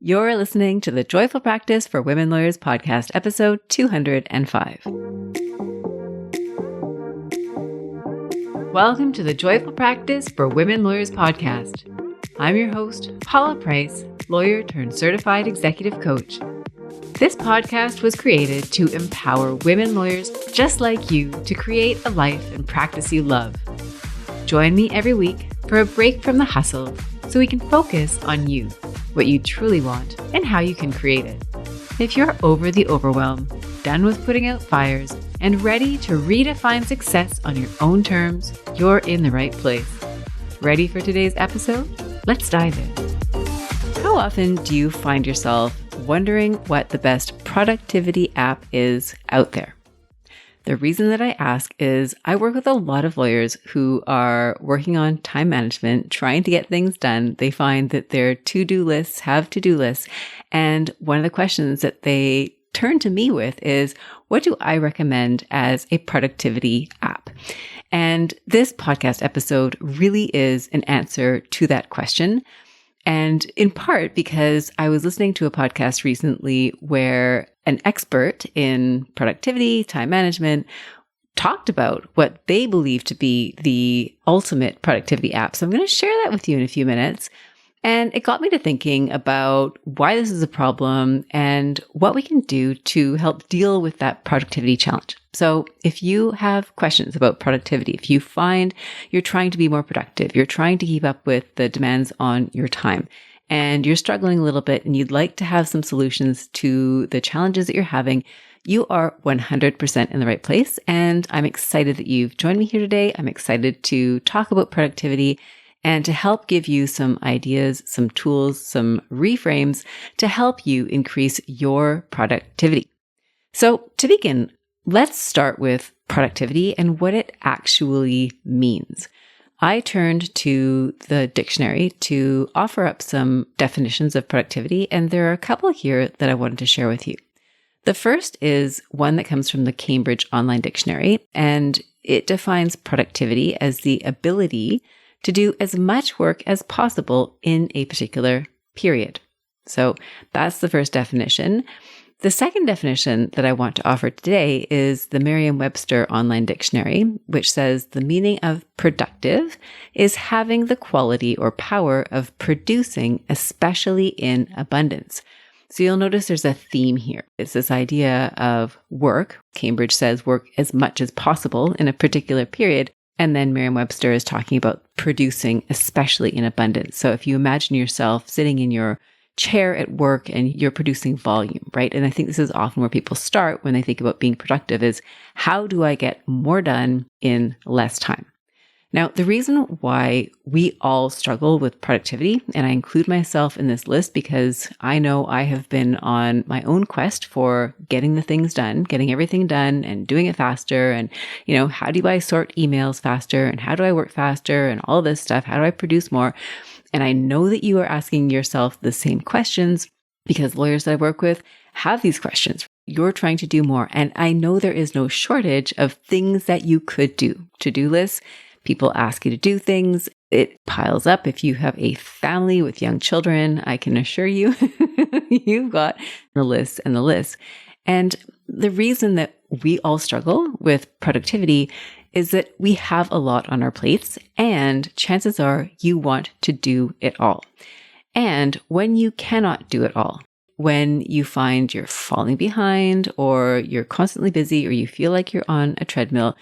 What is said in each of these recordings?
You're listening to the Joyful Practice for Women Lawyers podcast, episode 205. Welcome to the Joyful Practice for Women Lawyers podcast. I'm your host, Paula Price, lawyer turned certified executive coach. This podcast was created to empower women lawyers just like you to create a life and practice you love. Join me every week for a break from the hustle so we can focus on you, what you truly want, and how you can create it. If you're over the overwhelm, done with putting out fires, and ready to redefine success on your own terms, you're in the right place. Ready for today's episode? Let's dive in. How often do you find yourself wondering what the best productivity app is out there? The reason that I ask is I work with a lot of lawyers who are working on time management, trying to get things done. They find that their to-do lists have to-do lists. And one of the questions that they turn to me with is, what do I recommend as a productivity app? And this podcast episode really is an answer to that question. And in part because I was listening to a podcast recently where an expert in productivity, time management, talked about what they believe to be the ultimate productivity app. So I'm going to share that with you in a few minutes. And it got me to thinking about why this is a problem and what we can do to help deal with that productivity challenge. So if you have questions about productivity, if you find you're trying to be more productive, you're trying to keep up with the demands on your time, and you're struggling a little bit and you'd like to have some solutions to the challenges that you're having, you are 100% in the right place. And I'm excited that you've joined me here today. I'm excited to talk about productivity and to help give you some ideas, some tools, some reframes to help you increase your productivity. So to begin, let's start with productivity and what it actually means. I turned to the dictionary to offer up some definitions of productivity, and there are a couple here that I wanted to share with you. The first is one that comes from the Cambridge Online Dictionary, and it defines productivity as the ability to do as much work as possible in a particular period. So that's the first definition. The second definition that I want to offer today is the Merriam-Webster Online Dictionary, which says the meaning of productive is having the quality or power of producing, especially in abundance. So you'll notice there's a theme here. It's this idea of work. Cambridge says work as much as possible in a particular period. And then Merriam-Webster is talking about producing, especially in abundance. So if you imagine yourself sitting in your chair at work and you're producing volume, right? And I think this is often where people start when they think about being productive is, how do I get more done in less time? Now, the reason why we all struggle with productivity, and I include myself in this list because I know I have been on my own quest for getting the things done, getting everything done and doing it faster. And, how do I sort emails faster? And how do I work faster? And all this stuff. How do I produce more? And I know that you are asking yourself the same questions because lawyers that I work with have these questions. You're trying to do more. And I know there is no shortage of things that you could do. To-do lists. People ask you to do things. It piles up. If you have a family with young children, I can assure you, you've got the list and the list. And the reason that we all struggle with productivity is that we have a lot on our plates, and chances are you want to do it all. And when you cannot do it all, when you find you're falling behind or you're constantly busy or you feel like you're on a treadmill,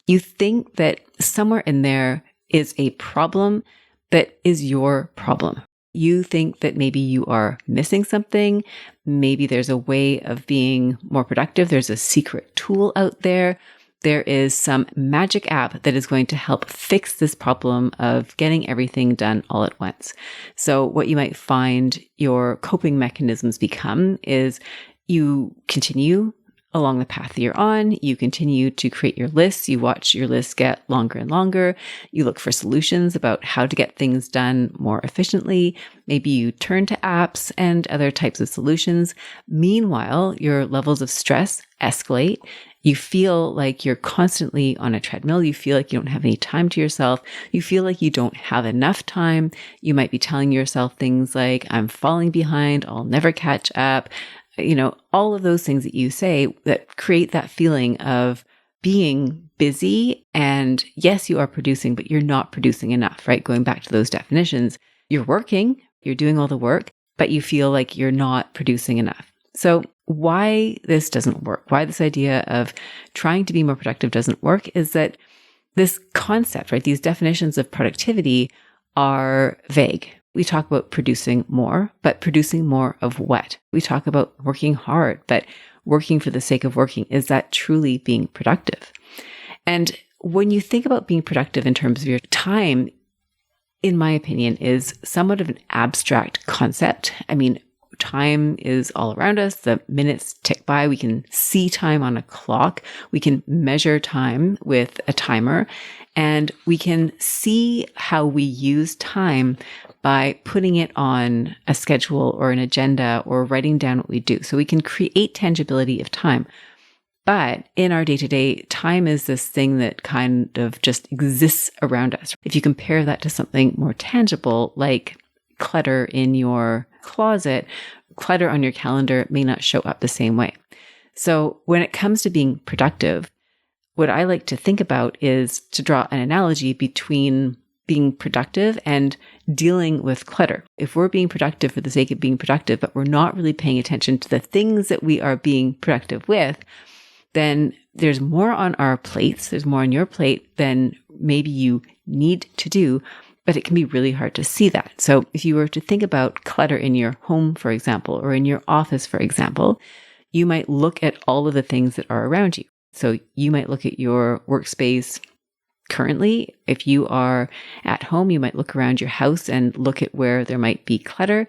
you think that somewhere in there is a problem that is your problem. You think that maybe you are missing something. Maybe there's a way of being more productive. There's a secret tool out there. There is some magic app that is going to help fix this problem of getting everything done all at once. So what you might find your coping mechanisms become is you continue along the path that you're on, you continue to create your lists. You watch your lists get longer and longer. You look for solutions about how to get things done more efficiently. Maybe you turn to apps and other types of solutions. Meanwhile, your levels of stress escalate. You feel like you're constantly on a treadmill. You feel like you don't have any time to yourself. You feel like you don't have enough time. You might be telling yourself things like, I'm falling behind. I'll never catch up. All of those things that you say that create that feeling of being busy. And yes, you are producing, but you're not producing enough, right? Going back to those definitions, you're working, you're doing all the work, but you feel like you're not producing enough. So why this doesn't work, why this idea of trying to be more productive doesn't work is that this concept, right? These definitions of productivity are vague. We talk about producing more, but producing more of what? We talk about working hard, but working for the sake of working. Is that truly being productive? And when you think about being productive in terms of your time, in my opinion, is somewhat of an abstract concept. I mean, time is all around us. The minutes tick by. We can see time on a clock. We can measure time with a timer. And we can see how we use time by putting it on a schedule or an agenda or writing down what we do. So we can create tangibility of time. But in our day-to-day, time is this thing that kind of just exists around us. If you compare that to something more tangible, like clutter in your closet, clutter on your calendar may not show up the same way. So when it comes to being productive, what I like to think about is to draw an analogy between being productive and dealing with clutter. If we're being productive for the sake of being productive, but we're not really paying attention to the things that we are being productive with, then there's more on our plates. There's more on your plate than maybe you need to do, but it can be really hard to see that. So if you were to think about clutter in your home, for example, or in your office, for example, you might look at all of the things that are around you. So you might look at your workspace currently. If you are at home, you might look around your house and look at where there might be clutter.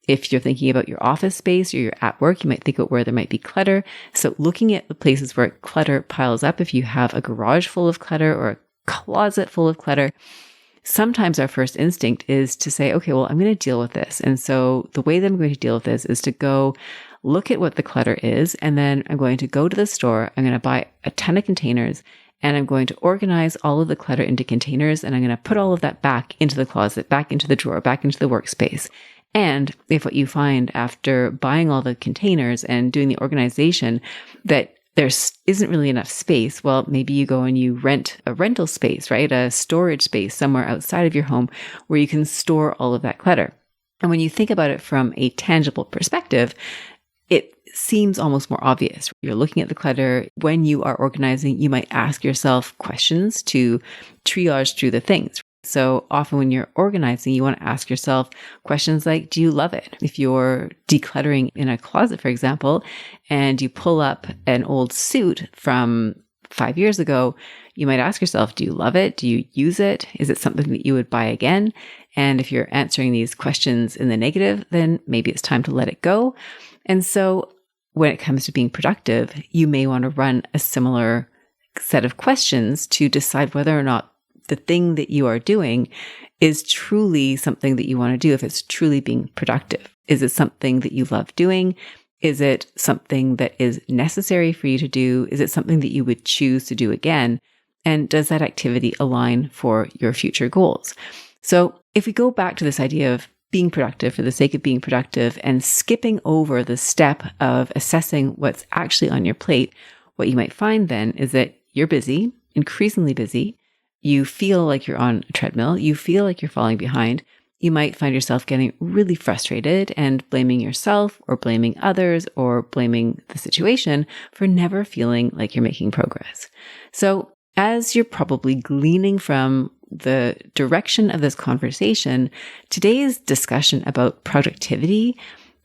If you're thinking about your office space or you're at work, you might think about where there might be clutter. So looking at the places where clutter piles up, if you have a garage full of clutter or a closet full of clutter, sometimes our first instinct is to say, okay, well, I'm going to deal with this. And so the way that I'm going to deal with this is to go look at what the clutter is. And then I'm going to go to the store. I'm going to buy a ton of containers and I'm going to organize all of the clutter into containers. And I'm going to put all of that back into the closet, back into the drawer, back into the workspace. And if what you find after buying all the containers and doing the organization that there isn't really enough space, well, maybe you go and you rent a rental space, right? A storage space somewhere outside of your home where you can store all of that clutter. And when you think about it from a tangible perspective, it seems almost more obvious. You're looking at the clutter. When you are organizing, you might ask yourself questions to triage through the things. So often when you're organizing, you want to ask yourself questions like, do you love it? If you're decluttering in a closet, for example, and you pull up an old suit from 5 years ago, you might ask yourself, do you love it? Do you use it? Is it something that you would buy again? And if you're answering these questions in the negative, then maybe it's time to let it go. And so when it comes to being productive, you may want to run a similar set of questions to decide whether or not the thing that you are doing is truly something that you want to do, if it's truly being productive. Is it something that you love doing? Is it something that is necessary for you to do? Is it something that you would choose to do again? And does that activity align for your future goals? So if we go back to this idea of being productive for the sake of being productive and skipping over the step of assessing what's actually on your plate, what you might find then is that you're busy, increasingly busy. You feel like you're on a treadmill. You feel like you're falling behind. You might find yourself getting really frustrated and blaming yourself or blaming others or blaming the situation for never feeling like you're making progress. So as you're probably gleaning from the direction of this conversation, today's discussion about productivity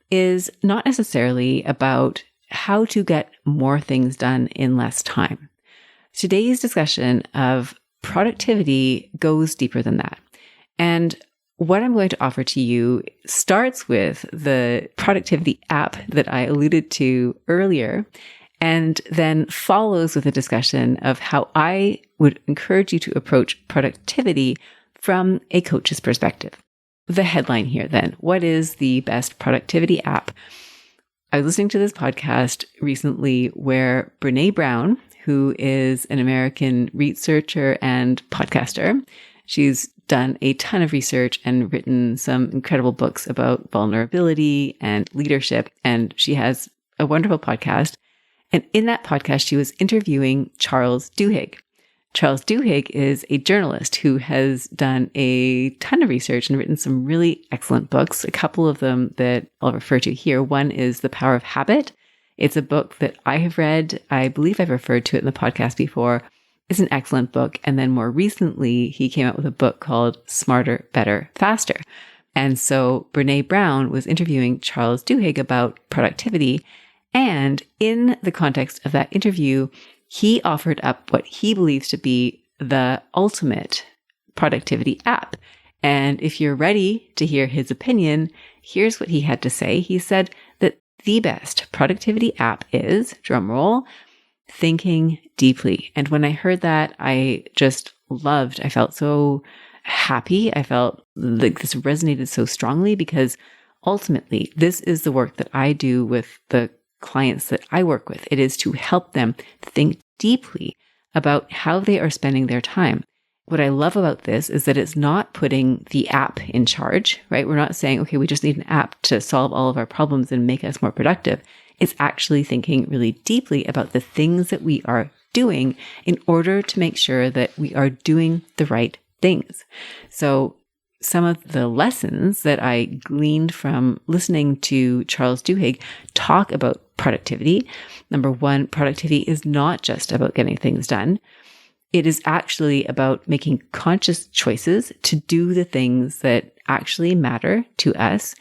is not necessarily about how to get more things done in less time. Today's discussion of productivity goes deeper than that. And what I'm going to offer to you starts with the productivity app that I alluded to earlier. and then follows with a discussion of how I would encourage you to approach productivity from a coach's perspective. The headline here then, what is the best productivity app? I was listening to this podcast recently where Brené Brown, who is an American researcher and podcaster, she's done a ton of research and written some incredible books about vulnerability and leadership, and she has a wonderful podcast. And in that podcast, she was interviewing Charles Duhigg. Charles Duhigg is a journalist who has done a ton of research and written some really excellent books. A couple of them that I'll refer to here. One is The Power of Habit. It's a book that I have read. I believe I've referred to it in the podcast before. It's an excellent book. And then more recently, he came out with a book called Smarter, Better, Faster. And so Brené Brown was interviewing Charles Duhigg about productivity. And in the context of that interview, he offered up what he believes to be the ultimate productivity app. And if you're ready to hear his opinion, here's what he had to say. He said that the best productivity app is, drumroll, thinking deeply. And when I heard that, I just loved, I felt so happy. I felt like this resonated so strongly because ultimately this is the work that I do with the clients that I work with. It is to help them think deeply about how they are spending their time. What I love about this is that it's not putting the app in charge, right? We're not saying, okay, we just need an app to solve all of our problems and make us more productive. It's actually thinking really deeply about the things that we are doing in order to make sure that we are doing the right things. So some of the lessons that I gleaned from listening to Charles Duhigg talk about productivity. Number one, productivity is not just about getting things done. It is actually about making conscious choices to do the things that actually matter to us.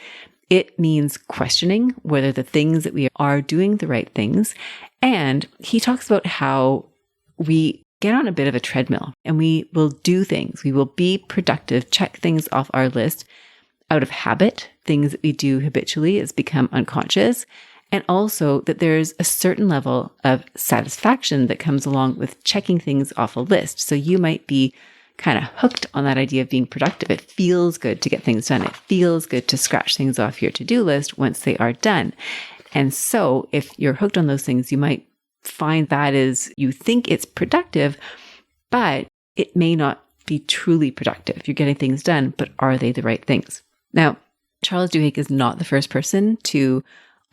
It means questioning whether the things that we are doing the right things. And he talks about how we get on a bit of a treadmill and we will do things. We will be productive, check things off our list out of habit. Things that we do habitually has become unconscious. And also that there's a certain level of satisfaction that comes along with checking things off a list. So you might be kind of hooked on that idea of being productive. It feels good to get things done. It feels good to scratch things off your to-do list once they are done. And so if you're hooked on those things, you might find that is, you think it's productive, but it may not be truly productive. You're getting things done, but are they the right things? Now, Charles Duhigg is not the first person to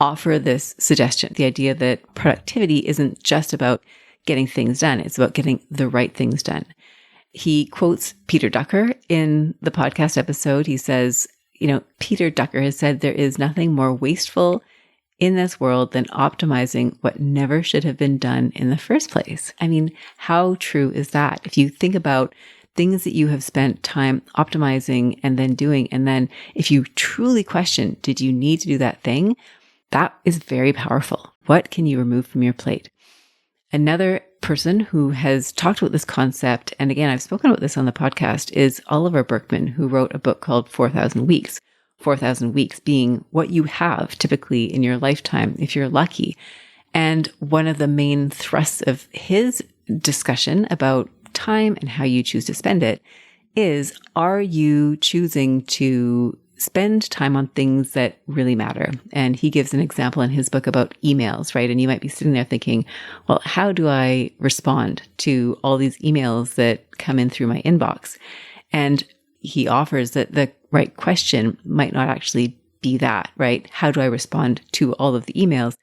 offer this suggestion, the idea that productivity isn't just about getting things done. It's about getting the right things done. He quotes Peter Drucker in the podcast episode. He says, Peter Drucker has said there is nothing more wasteful in this world than optimizing what never should have been done in the first place. I mean, how true is that? If you think about things that you have spent time optimizing and then doing, and then if you truly question, did you need to do that thing? That is very powerful. What can you remove from your plate? Another person who has talked about this concept, and again, I've spoken about this on the podcast, is Oliver Burkeman, who wrote a book called 4,000 Weeks. 4,000 weeks being what you have typically in your lifetime, if you're lucky. And one of the main thrusts of his discussion about time and how you choose to spend it is, are you choosing to spend time on things that really matter? And he gives an example in his book about emails, right? And you might be sitting there thinking, well, how do I respond to all these emails that come in through my inbox? And he offers that the right question might not actually be that, right? How do I respond to all of the emails?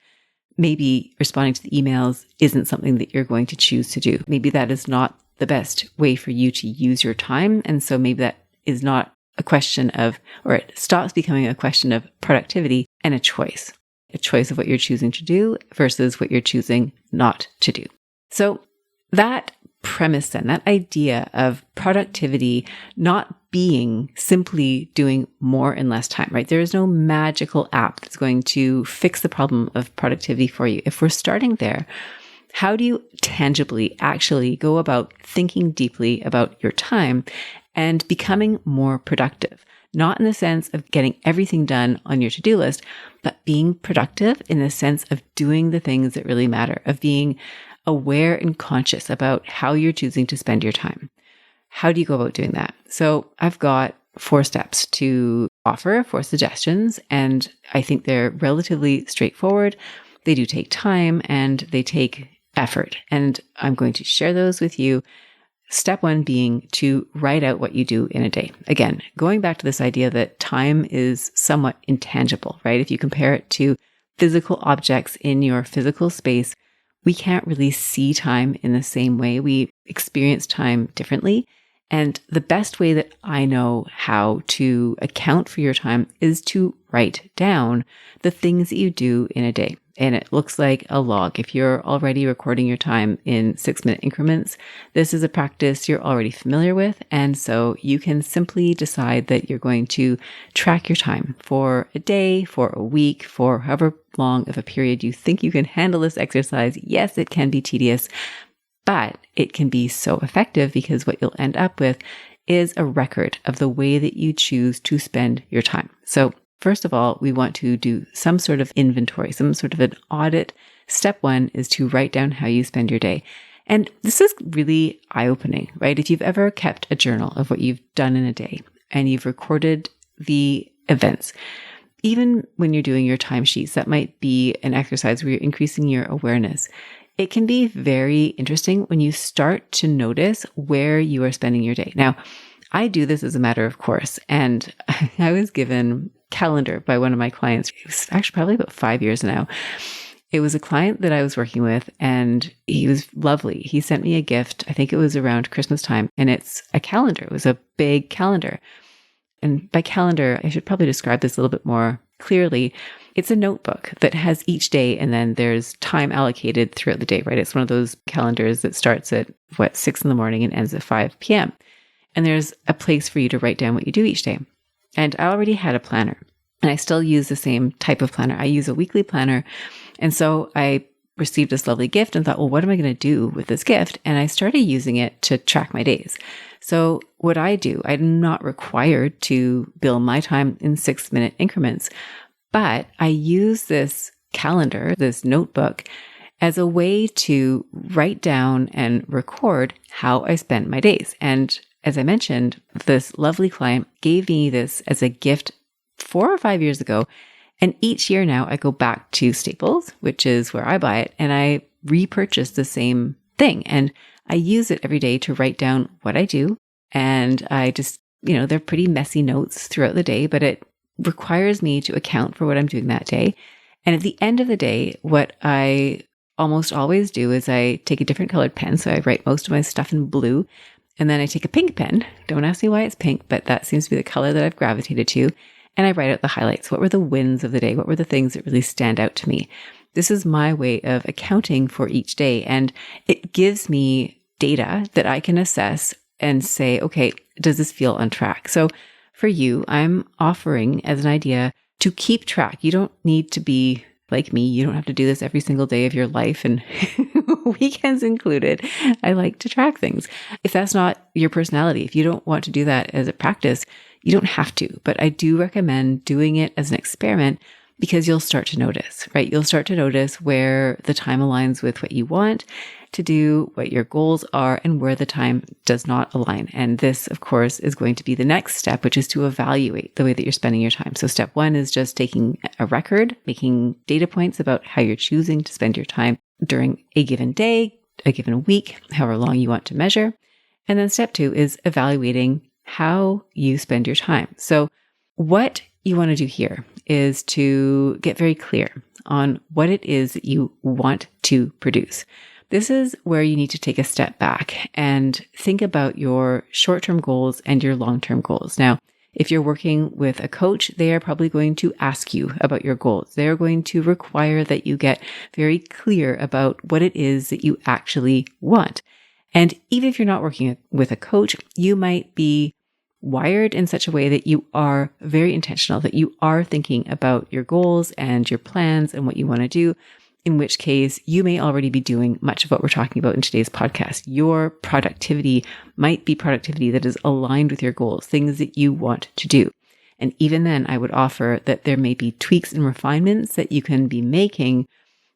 Maybe responding to the emails isn't something that you're going to choose to do. Maybe that is not the best way for you to use your time. And so maybe that is not a question of, or it stops becoming a question of productivity and a choice of what you're choosing to do versus what you're choosing not to do. So that premise then, that idea of productivity not being simply doing more in less time, right? There is no magical app that's going to fix the problem of productivity for you. If we're starting there, how do you tangibly actually go about thinking deeply about your time and becoming more productive? not in the sense of getting everything done on your to-do list, but being productive in the sense of doing the things that really matter, of being aware and conscious about how you're choosing to spend your time. How do you go about doing that? So I've got 4 steps to offer, 4 suggestions, and I think they're relatively straightforward. They do take time and they take effort, and I'm going to share those with you. Step 1 being to write out what you do in a day. Again, going back to this idea that time is somewhat intangible, right? If you compare it to physical objects in your physical space, we can't really see time in the same way. We experience time differently. And the best way that I know how to account for your time is to write down the things that you do in a day. And it looks like a log. If you're already recording your time in 6-minute increments, this is a practice you're already familiar with. And so you can simply decide that you're going to track your time for a day, for a week, for however long of a period you think you can handle this exercise. Yes, it can be tedious, but it can be so effective because what you'll end up with is a record of the way that you choose to spend your time. So first of all, we want to do some sort of inventory, some sort of an audit. Step 1 is to write down how you spend your day. And this is really eye-opening, right? If you've ever kept a journal of what you've done in a day and you've recorded the events, even when you're doing your timesheets, that might be an exercise where you're increasing your awareness. It can be very interesting when you start to notice where you are spending your day. Now, I do this as a matter of course, and I was given a calendar by one of my clients. It was actually probably about 5 years now. It was a client that I was working with, and he was lovely. He sent me a gift. I think it was around Christmas time, and it's a calendar. It was a big calendar. And by calendar, I should probably describe this a little bit more clearly. It's a notebook that has each day, and then there's time allocated throughout the day, right? It's one of those calendars that starts at 6 in the morning and ends at 5 p.m. And there's a place for you to write down what you do each day. And I already had a planner, and I still use the same type of planner. I use a weekly planner. And so I received this lovely gift and thought, well, what am I going to do with this gift? And I started using it to track my days. So what I do, I'm not required to bill my time in 6-minute increments, but I use this calendar, this notebook, as a way to write down and record how I spend my days. And as I mentioned, this lovely client gave me this as a gift 4 or 5 years ago. And each year now I go back to Staples, which is where I buy it, and I repurchase the same thing. And I use it every day to write down what I do. And I just, they're pretty messy notes throughout the day, but it requires me to account for what I'm doing that day. And at the end of the day, what I almost always do is I take a different colored pen. So I write most of my stuff in blue, and then I take a pink pen. Don't ask me why it's pink, but that seems to be the color that I've gravitated to. And I write out the highlights. What were the wins of the day? What were the things that really stand out to me? This is my way of accounting for each day. And it gives me data that I can assess and say, okay, does this feel on track? So for you, I'm offering as an idea to keep track. You don't need to be like me. You don't have to do this every single day of your life, and weekends included. I like to track things. If that's not your personality, if you don't want to do that as a practice, you don't have to. But I do recommend doing it as an experiment because you'll start to notice, right? You'll start to notice where the time aligns with what you want to do, what your goals are, and where the time does not align. And this, of course, is going to be the next step, which is to evaluate the way that you're spending your time. So step 1 is just taking a record, making data points about how you're choosing to spend your time during a given day, a given week, however long you want to measure. And then step 2 is evaluating how you spend your time. So what you want to do here is to get very clear on what it is that you want to produce. This is where you need to take a step back and think about your short-term goals and your long-term goals. Now, if you're working with a coach, they are probably going to ask you about your goals. They are going to require that you get very clear about what it is that you actually want. And even if you're not working with a coach, you might be wired in such a way that you are very intentional, that you are thinking about your goals and your plans and what you want to do, in which case you may already be doing much of what we're talking about in today's podcast. Your productivity might be productivity that is aligned with your goals, things that you want to do. And even then, I would offer that there may be tweaks and refinements that you can be making,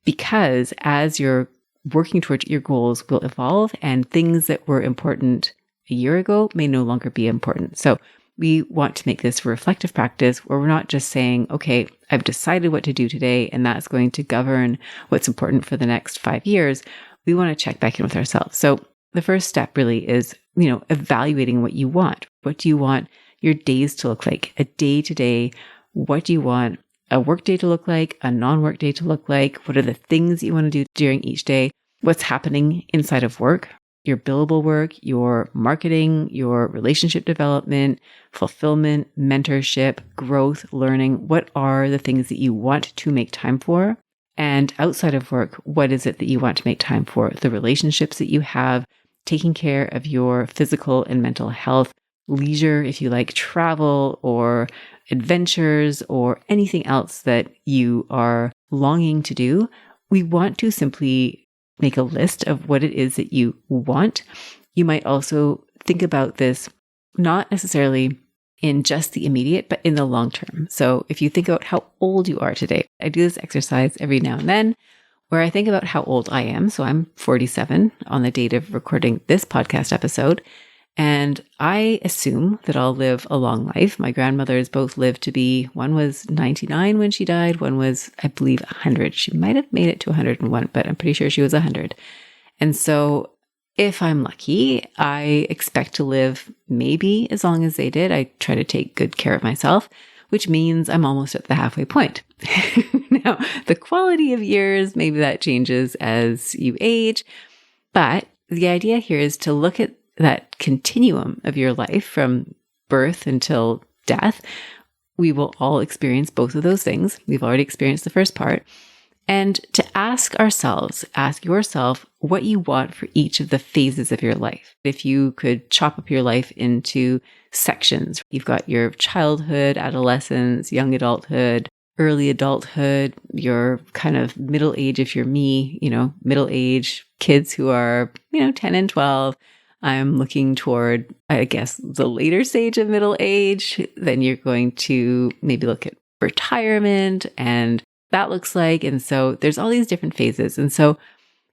because as you're working towards your goals will evolve, and things that were important a year ago may no longer be important. So we want to make this a reflective practice where we're not just saying, okay, I've decided what to do today, and that's going to govern what's important for the next 5 years. We want to check back in with ourselves. So the first step really is, evaluating what you want. What do you want your days to look like? A day to day, what do you want a work day to look like, a non-work day to look like? What are the things that you want to do during each day? What's happening inside of work? Your billable work, your marketing, your relationship development, fulfillment, mentorship, growth, learning. What are the things that you want to make time for? And outside of work, what is it that you want to make time for? The relationships that you have, taking care of your physical and mental health, leisure, if you like, travel or adventures or anything else that you are longing to do. We want to simply make a list of what it is that you want. You might also think about this not necessarily in just the immediate, but in the long term. So if you think about how old you are today, I do this exercise every now and then where I think about how old I am. So I'm 47 on the date of recording this podcast episode. And I assume that I'll live a long life. My grandmothers both lived to be, one was 99 when she died. One was, I believe, 100. She might have made it to 101, but I'm pretty sure she was 100. And so if I'm lucky, I expect to live maybe as long as they did. I try to take good care of myself, which means I'm almost at the halfway point. Now, the quality of years, maybe that changes as you age. But the idea here is to look at that continuum of your life from birth until death. We will all experience both of those things. We've already experienced the first part. And to ask yourself what you want for each of the phases of your life. If you could chop up your life into sections, you've got your childhood, adolescence, young adulthood, early adulthood, your kind of middle age, if you're me, middle age, kids who are, 10 and 12. I'm looking toward, I guess, the later stage of middle age. Then you're going to maybe look at retirement and that looks like. And so there's all these different phases. And so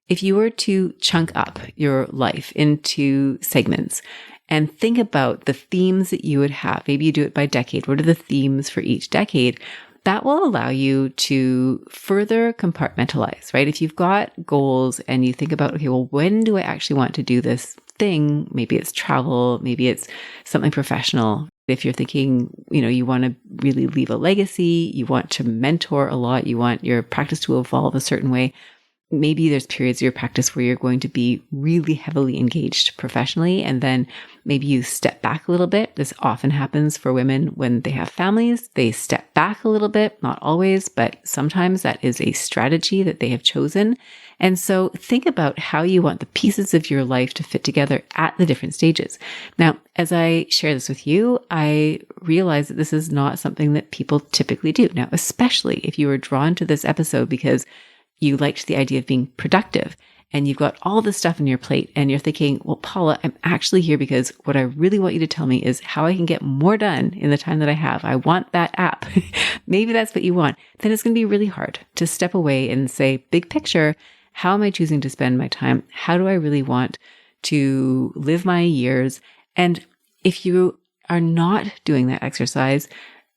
if you were to chunk up your life into segments and think about the themes that you would have, maybe you do it by decade. What are the themes for each decade? That will allow you to further compartmentalize, right? If you've got goals and you think about, okay, well, when do I actually want to do this thing? Maybe it's travel, maybe it's something professional. If you're thinking, you want to really leave a legacy, you want to mentor a lot, you want your practice to evolve a certain way. Maybe there's periods of your practice where you're going to be really heavily engaged professionally, and then maybe you step back a little bit. This often happens for women when they have families. They step back a little bit, not always, but sometimes that is a strategy that they have chosen. And so think about how you want the pieces of your life to fit together at the different stages. Now, as I share this with you, I realize that this is not something that people typically do. Now, especially if you were drawn to this episode because you liked the idea of being productive and you've got all this stuff on your plate and you're thinking, well, Paula, I'm actually here because what I really want you to tell me is how I can get more done in the time that I have. I want that app. Maybe that's what you want. Then it's going to be really hard to step away and say, big picture, how am I choosing to spend my time? How do I really want to live my years? And if you are not doing that exercise,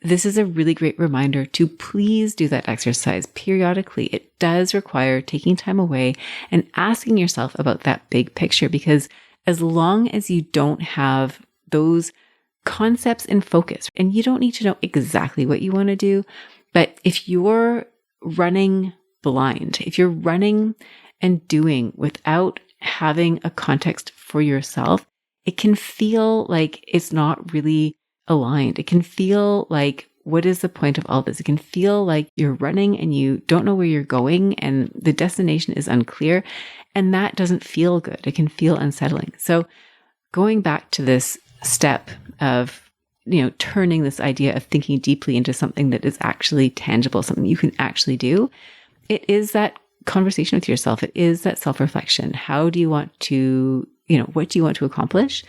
this is a really great reminder to please do that exercise periodically. It does require taking time away and asking yourself about that big picture, because as long as you don't have those concepts in focus, and you don't need to know exactly what you want to do, but if you're running blind, if you're running and doing without having a context for yourself, it can feel like it's not really aligned. It can feel like, what is the point of all this? It can feel like you're running and you don't know where you're going and the destination is unclear. And that doesn't feel good. It can feel unsettling. So going back to this step of, turning this idea of thinking deeply into something that is actually tangible, something you can actually do, it is that conversation with yourself. It is that self-reflection. How do you want to what do you want to accomplish?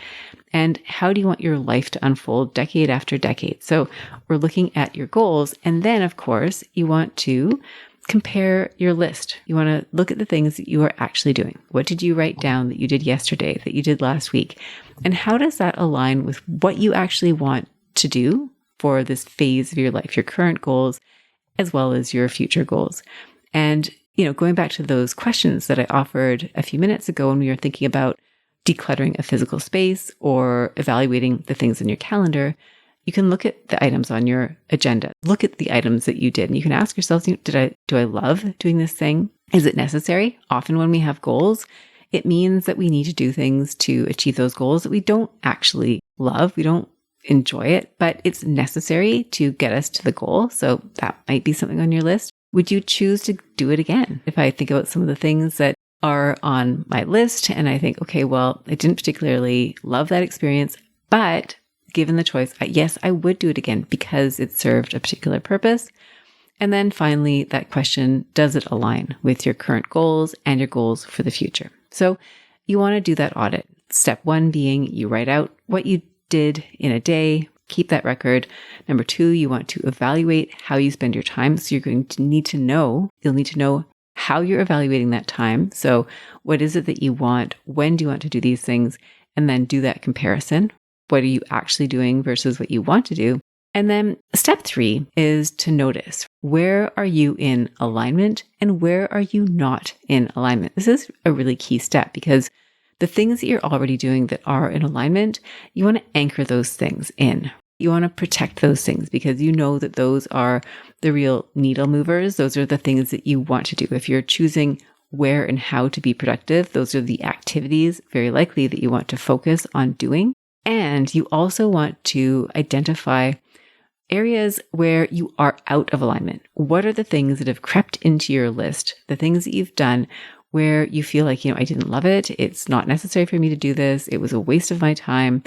And how do you want your life to unfold decade after decade? So we're looking at your goals. And then, of course, you want to compare your list. You want to look at the things that you are actually doing. What did you write down that you did yesterday, that you did last week? And how does that align with what you actually want to do for this phase of your life, your current goals, as well as your future goals? And, going back to those questions that I offered a few minutes ago when we were thinking about decluttering a physical space or evaluating the things in your calendar, you can look at the items on your agenda. Look at the items that you did. And you can ask yourself, do I love doing this thing? Is it necessary? Often when we have goals, it means that we need to do things to achieve those goals that we don't actually love. We don't enjoy it, but it's necessary to get us to the goal. So that might be something on your list. Would you choose to do it again? If I think about some of the things that are on my list and I think, okay, well, I didn't particularly love that experience, but given the choice, yes, I would do it again because it served a particular purpose. And then finally, that question, does it align with your current goals and your goals for the future? So you want to do that audit. Step 1 being you write out what you did in a day, keep that record. Number 2, you want to evaluate how you spend your time. So you're going to need to know, you'll need to know how you're evaluating that time. So what is it that you want? When do you want to do these things? And then do that comparison. What are you actually doing versus what you want to do? And then step 3 is to notice, where are you in alignment and where are you not in alignment? This is a really key step because the things that you're already doing that are in alignment, you want to anchor those things in. You want to protect those things because you know that those are the real needle movers. Those are the things that you want to do. If you're choosing where and how to be productive, those are the activities very likely that you want to focus on doing. And you also want to identify areas where you are out of alignment. What are the things that have crept into your list, the things that you've done where you feel like, I didn't love it. It's not necessary for me to do this. It was a waste of my time.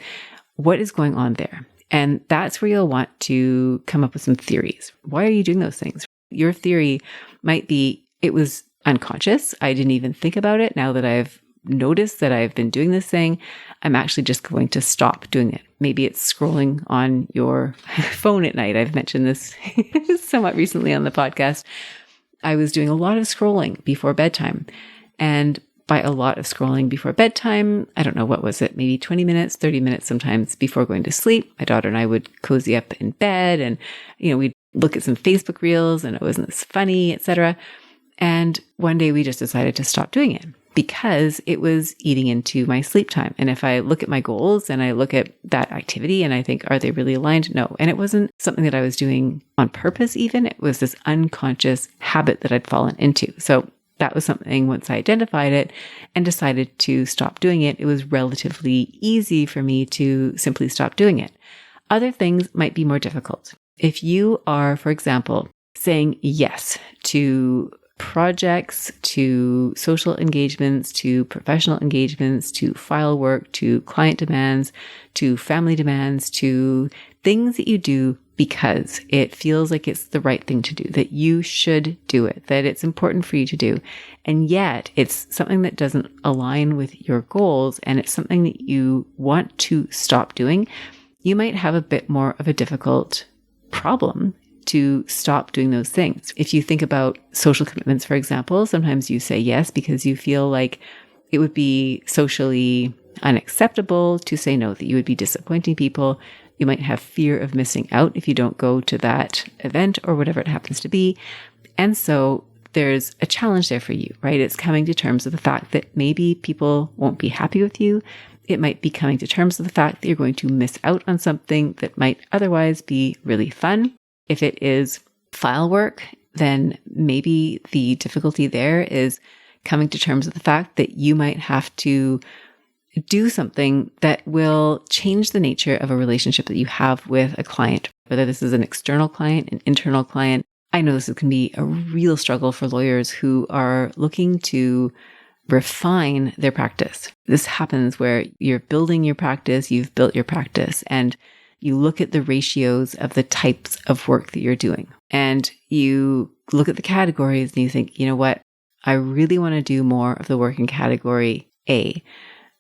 What is going on there? And that's where you'll want to come up with some theories. Why are you doing those things? Your theory might be, it was unconscious. I didn't even think about it. Now that I've noticed that I've been doing this thing, I'm actually just going to stop doing it. Maybe it's scrolling on your phone at night. I've mentioned this somewhat recently on the podcast. I was doing a lot of scrolling before bedtime. And by a lot of scrolling before bedtime, I don't know, what was it? Maybe 20 minutes, 30 minutes sometimes before going to sleep. My daughter and I would cozy up in bed and, we'd look at some Facebook reels and it wasn't as funny, etc. And one day we just decided to stop doing it because it was eating into my sleep time. And if I look at my goals and I look at that activity and I think, are they really aligned? No. And it wasn't something that I was doing on purpose even. It was this unconscious habit that I'd fallen into. So that was something, once I identified it and decided to stop doing it, it was relatively easy for me to simply stop doing it. Other things might be more difficult. If you are, for example, saying yes to projects, to social engagements, to professional engagements, to file work, to client demands, to family demands, to things that you do because it feels like it's the right thing to do, that you should do it, that it's important for you to do. And yet it's something that doesn't align with your goals and it's something that you want to stop doing. You might have a bit more of a difficult problem to stop doing those things. If you think about social commitments, for example, sometimes you say yes because you feel like it would be socially unacceptable to say no, that you would be disappointing people. You might have fear of missing out if you don't go to that event or whatever it happens to be. And so there's a challenge there for you, right? It's coming to terms with the fact that maybe people won't be happy with you. It might be coming to terms with the fact that you're going to miss out on something that might otherwise be really fun. If it is file work, then maybe the difficulty there is coming to terms with the fact that you might have to do something that will change the nature of a relationship that you have with a client, whether this is an external client, an internal client. I know this can be a real struggle for lawyers who are looking to refine their practice. This happens where you're building your practice, you've built your practice, and you look at the ratios of the types of work that you're doing. And you look at the categories and you think, you know what? I really want to do more of the work in category A.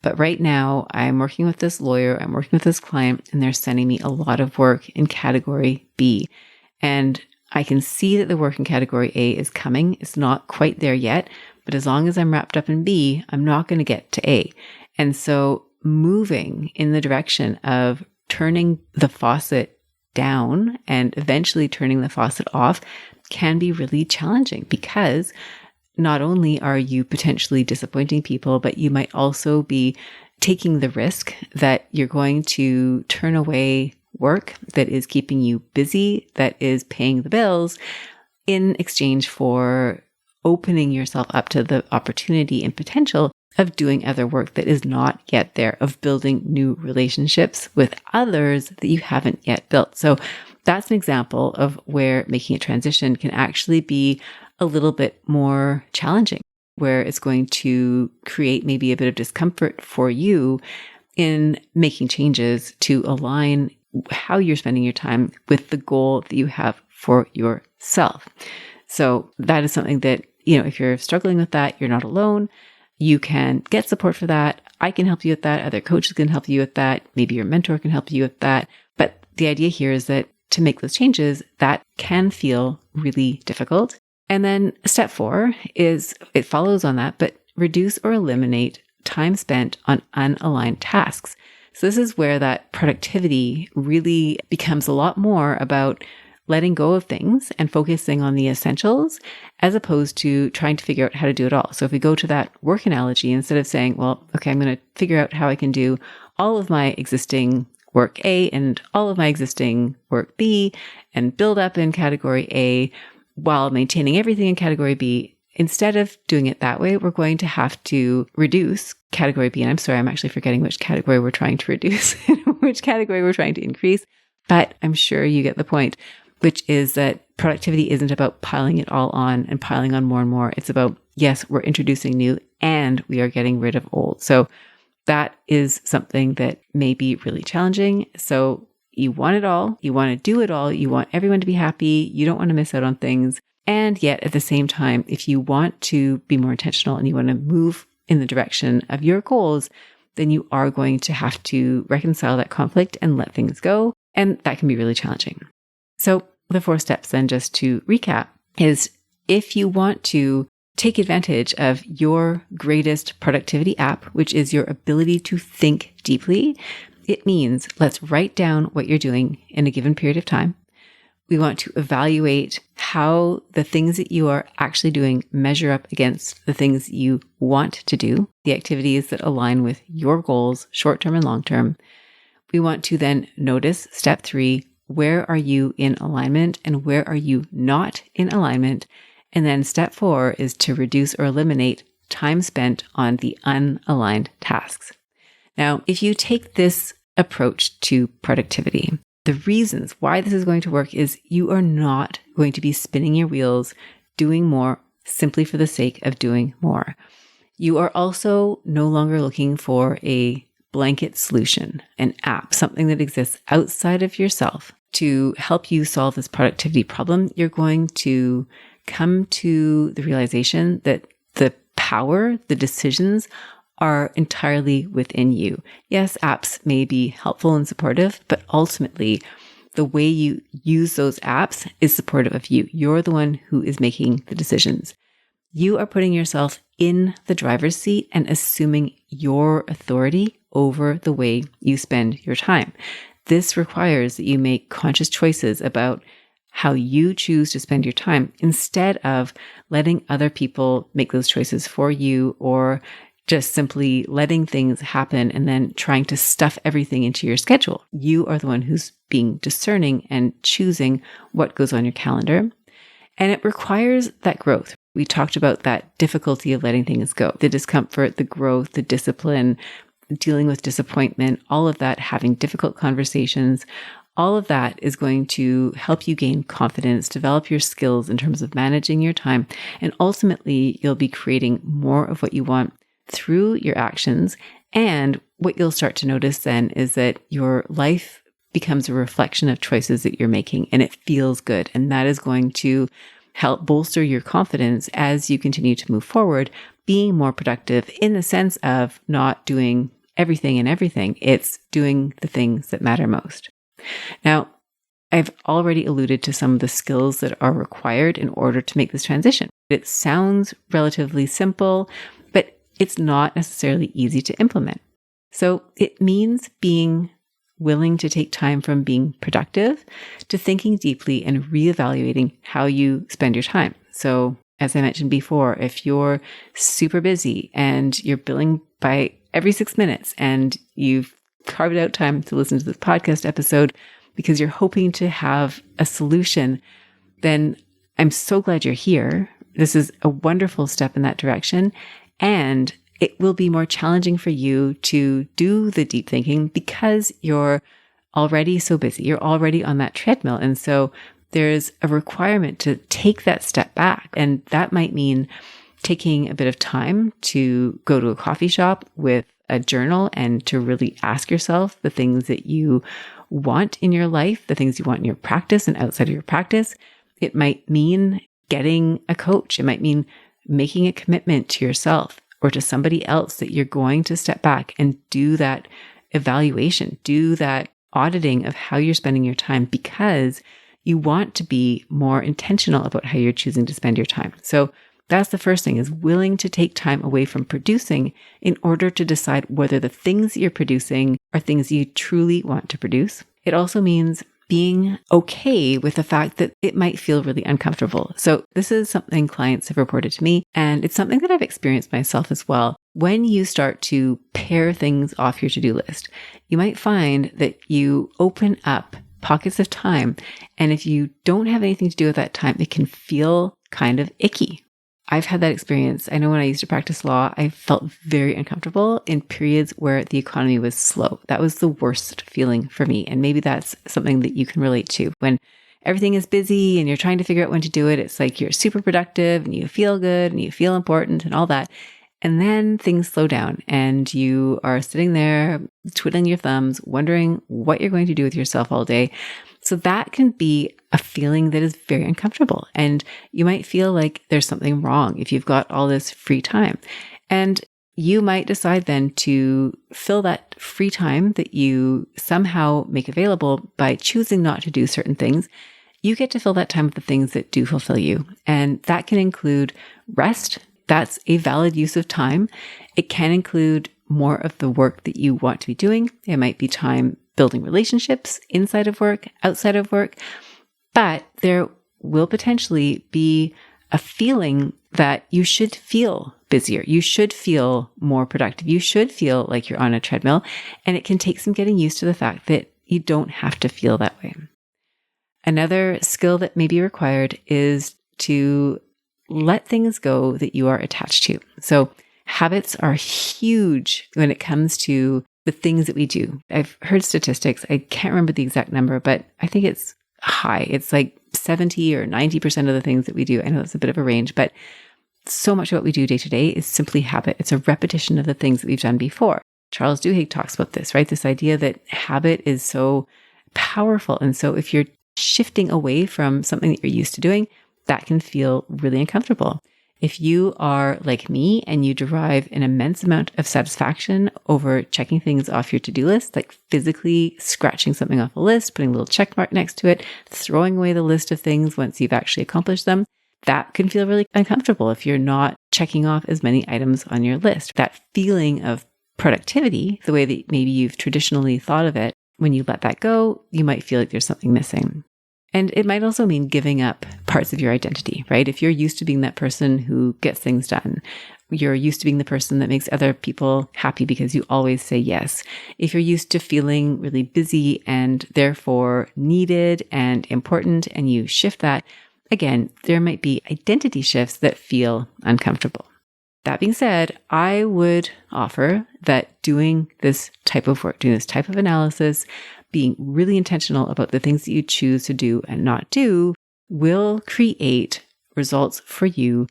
But right now I'm working with this lawyer, I'm working with this client, and they're sending me a lot of work in category B. And I can see that the work in category A is coming. It's not quite there yet, but as long as I'm wrapped up in B, I'm not going to get to A. And so moving in the direction of turning the faucet down and eventually turning the faucet off can be really challenging, because not only are you potentially disappointing people, but you might also be taking the risk that you're going to turn away work that is keeping you busy, that is paying the bills, in exchange for opening yourself up to the opportunity and potential of doing other work that is not yet there, of building new relationships with others that you haven't yet built. So that's an example of where making a transition can actually be a little bit more challenging, where it's going to create maybe a bit of discomfort for you in making changes to align how you're spending your time with the goal that you have for yourself. So that is something that, if you're struggling with that, you're not alone. You can get support for that. I can help you with that. Other coaches can help you with that. Maybe your mentor can help you with that. But the idea here is that to make those changes, that can feel really difficult. And then step 4 is, it follows on that, but reduce or eliminate time spent on unaligned tasks. So this is where that productivity really becomes a lot more about letting go of things and focusing on the essentials, as opposed to trying to figure out how to do it all. So if we go to that work analogy, instead of saying, well, okay, I'm going to figure out how I can do all of my existing work A and all of my existing work B and build up in category A while maintaining everything in category B. Instead of doing it that way, we're going to have to reduce category B. And I'm sorry, I'm actually forgetting which category we're trying to reduce and which category we're trying to increase. But I'm sure you get the point, which is that productivity isn't about piling it all on and piling on more and more. It's about, yes, we're introducing new and we are getting rid of old. So that is something that may be really challenging. So you want it all. You want to do it all. You want everyone to be happy. You don't want to miss out on things. And yet at the same time, if you want to be more intentional and you want to move in the direction of your goals, then you are going to have to reconcile that conflict and let things go. And that can be really challenging. So the 4 steps then, just to recap, is if you want to take advantage of your greatest productivity app, which is your ability to think deeply, it means let's write down what you're doing in a given period of time. We want to evaluate how the things that you are actually doing measure up against the things you want to do, the activities that align with your goals, short-term and long-term. We want to then notice, step 3, where are you in alignment and where are you not in alignment? And then step 4 is to reduce or eliminate time spent on the unaligned tasks. Now, if you take this approach to productivity, the reasons why this is going to work is you are not going to be spinning your wheels, doing more simply for the sake of doing more. You are also no longer looking for a blanket solution, an app, something that exists outside of yourself to help you solve this productivity problem. You're going to come to the realization that the power, the decisions are entirely within you. Yes, apps may be helpful and supportive, but ultimately the way you use those apps is supportive of you. You're the one who is making the decisions. You are putting yourself in the driver's seat and assuming your authority over the way you spend your time. This requires that you make conscious choices about how you choose to spend your time, instead of letting other people make those choices for you, or just simply letting things happen and then trying to stuff everything into your schedule. You are the one who's being discerning and choosing what goes on your calendar. And it requires that growth. We talked about that difficulty of letting things go, the discomfort, the growth, the discipline, dealing with disappointment, all of that, having difficult conversations. All of that is going to help you gain confidence, develop your skills in terms of managing your time. And ultimately, you'll be creating more of what you want through your actions. And what you'll start to notice then is that your life becomes a reflection of choices that you're making, and it feels good. And that is going to help bolster your confidence as you continue to move forward, being more productive in the sense of not doing everything and everything. It's doing the things that matter most. Now, I've already alluded to some of the skills that are required in order to make this transition. It sounds relatively simple, but it's not necessarily easy to implement. So it means being willing to take time from being productive to thinking deeply and reevaluating how you spend your time. So as I mentioned before, if you're super busy and you're billing by every 6 minutes and you've carved out time to listen to this podcast episode because you're hoping to have a solution, then I'm so glad you're here. This is a wonderful step in that direction. And it will be more challenging for you to do the deep thinking because you're already so busy. You're already on that treadmill. And so there's a requirement to take that step back. And that might mean taking a bit of time to go to a coffee shop with a journal and to really ask yourself the things that you want in your life, the things you want in your practice and outside of your practice. It might mean getting a coach. It might mean making a commitment to yourself or to somebody else that you're going to step back and do that evaluation, do that auditing of how you're spending your time because you want to be more intentional about how you're choosing to spend your time. So that's the first thing, is willing to take time away from producing in order to decide whether the things that you're producing are things you truly want to produce. It also means being okay with the fact that it might feel really uncomfortable. So this is something clients have reported to me, and it's something that I've experienced myself as well. When you start to pare things off your to-do list, you might find that you open up pockets of time, and if you don't have anything to do with that time, it can feel kind of icky. I've had that experience. I know when I used to practice law, I felt very uncomfortable in periods where the economy was slow. That was the worst feeling for me. And maybe that's something that you can relate to. When everything is busy and you're trying to figure out when to do it, it's like you're super productive and you feel good and you feel important and all that. And then things slow down and you are sitting there twiddling your thumbs, wondering what you're going to do with yourself all day. So that can be a feeling that is very uncomfortable. And you might feel like there's something wrong if you've got all this free time. And you might decide then to fill that free time that you somehow make available by choosing not to do certain things. You get to fill that time with the things that do fulfill you. And that can include rest. That's a valid use of time. It can include more of the work that you want to be doing. It might be time building relationships inside of work, outside of work. But there will potentially be a feeling that you should feel busier. You should feel more productive. You should feel like you're on a treadmill. And it can take some getting used to the fact that you don't have to feel that way. Another skill that may be required is to let things go that you are attached to. So habits are huge when it comes to the things that we do. I've heard statistics. I can't remember the exact number, but I think it's high. It's like 70 or 90% of the things that we do. I know that's a bit of a range, but so much of what we do day to day is simply habit. It's a repetition of the things that we've done before. Charles Duhigg talks about this, right? This idea that habit is so powerful. And so if you're shifting away from something that you're used to doing, that can feel really uncomfortable. If you are like me and you derive an immense amount of satisfaction over checking things off your to-do list, like physically scratching something off a list, putting a little check mark next to it, throwing away the list of things once you've actually accomplished them, that can feel really uncomfortable if you're not checking off as many items on your list. That feeling of productivity, the way that maybe you've traditionally thought of it, when you let that go, you might feel like there's something missing. And it might also mean giving up parts of your identity, right? If you're used to being that person who gets things done, you're used to being the person that makes other people happy because you always say yes. If you're used to feeling really busy and therefore needed and important, and you shift that, again, there might be identity shifts that feel uncomfortable. That being said, I would offer that doing this type of work, doing this type of analysis, being really intentional about the things that you choose to do and not do will create results for you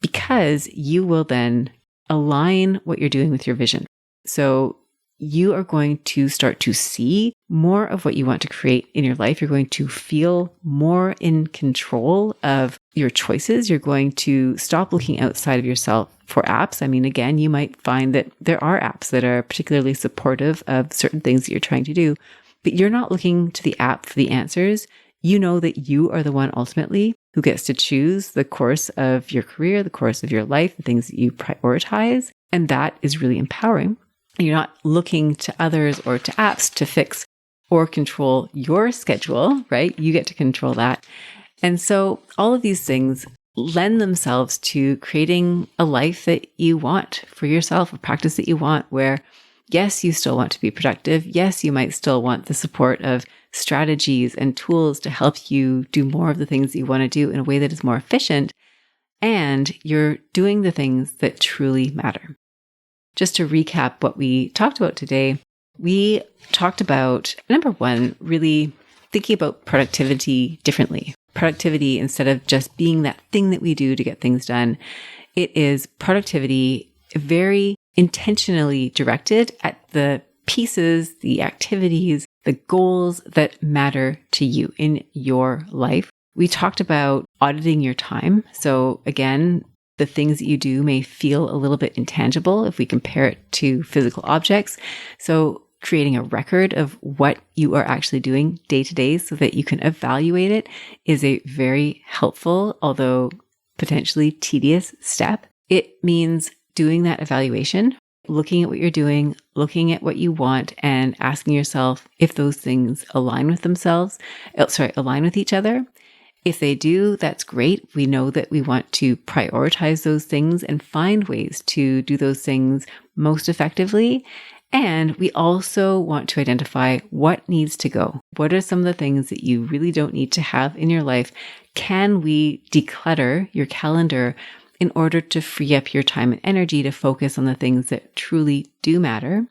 because you will then align what you're doing with your vision. So you are going to start to see more of what you want to create in your life. You're going to feel more in control of your choices. You're going to stop looking outside of yourself for apps. I mean, again, you might find that there are apps that are particularly supportive of certain things that you're trying to do, but you're not looking to the app for the answers. You know that you are the one ultimately who gets to choose the course of your career, the course of your life, the things that you prioritize. And that is really empowering. You're not looking to others or to apps to fix or control your schedule, right? You get to control that. And so all of these things lend themselves to creating a life that you want for yourself, a practice that you want where, yes, you still want to be productive. Yes, you might still want the support of strategies and tools to help you do more of the things that you want to do in a way that is more efficient. And you're doing the things that truly matter. Just to recap what we talked about today, we talked about, number one, really thinking about productivity differently. Productivity, instead of just being that thing that we do to get things done, it is productivity very intentionally directed at the pieces, the activities, the goals that matter to you in your life. We talked about auditing your time. So again, the things that you do may feel a little bit intangible if we compare it to physical objects. So creating a record of what you are actually doing day to day so that you can evaluate it is a very helpful, although potentially tedious step. It means doing that evaluation, looking at what you're doing, looking at what you want, and asking yourself if those things align with align with each other. If they do, that's great. We know that we want to prioritize those things and find ways to do those things most effectively. And we also want to identify what needs to go. What are some of the things that you really don't need to have in your life? Can we declutter your calendar in order to free up your time and energy to focus on the things that truly do matter?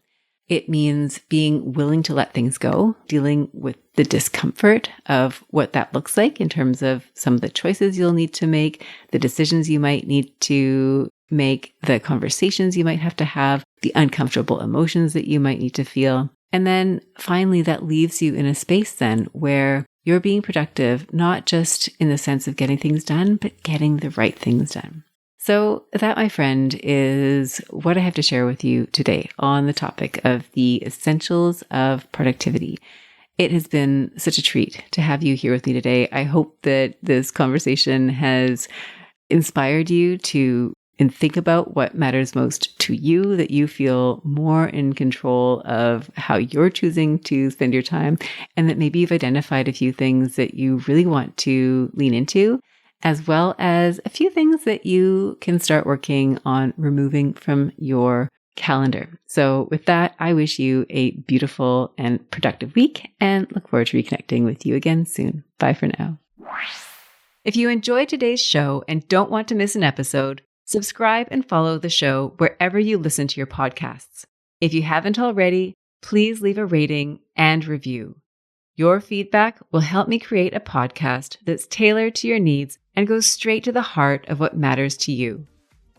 It means being willing to let things go, dealing with the discomfort of what that looks like in terms of some of the choices you'll need to make, the decisions you might need to make, the conversations you might have to have, the uncomfortable emotions that you might need to feel. And then finally, that leaves you in a space then where you're being productive, not just in the sense of getting things done, but getting the right things done. So that, my friend, is what I have to share with you today on the topic of the essentials of productivity. It has been such a treat to have you here with me today. I hope that this conversation has inspired you to think about what matters most to you, that you feel more in control of how you're choosing to spend your time, and that maybe you've identified a few things that you really want to lean into, as well as a few things that you can start working on removing from your calendar. So with that, I wish you a beautiful and productive week and look forward to reconnecting with you again soon. Bye for now. If you enjoyed today's show and don't want to miss an episode, subscribe and follow the show wherever you listen to your podcasts. If you haven't already, please leave a rating and review. Your feedback will help me create a podcast that's tailored to your needs and goes straight to the heart of what matters to you.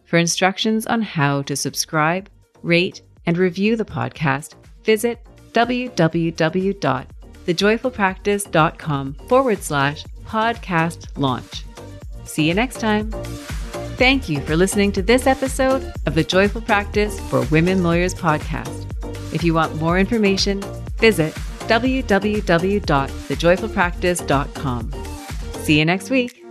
For instructions on how to subscribe, rate, and review the podcast, visit www.thejoyfulpractice.com/podcast launch. See you next time. Thank you for listening to this episode of the Joyful Practice for Women Lawyers podcast. If you want more information, visit www.thejoyfulpractice.com. See you next week.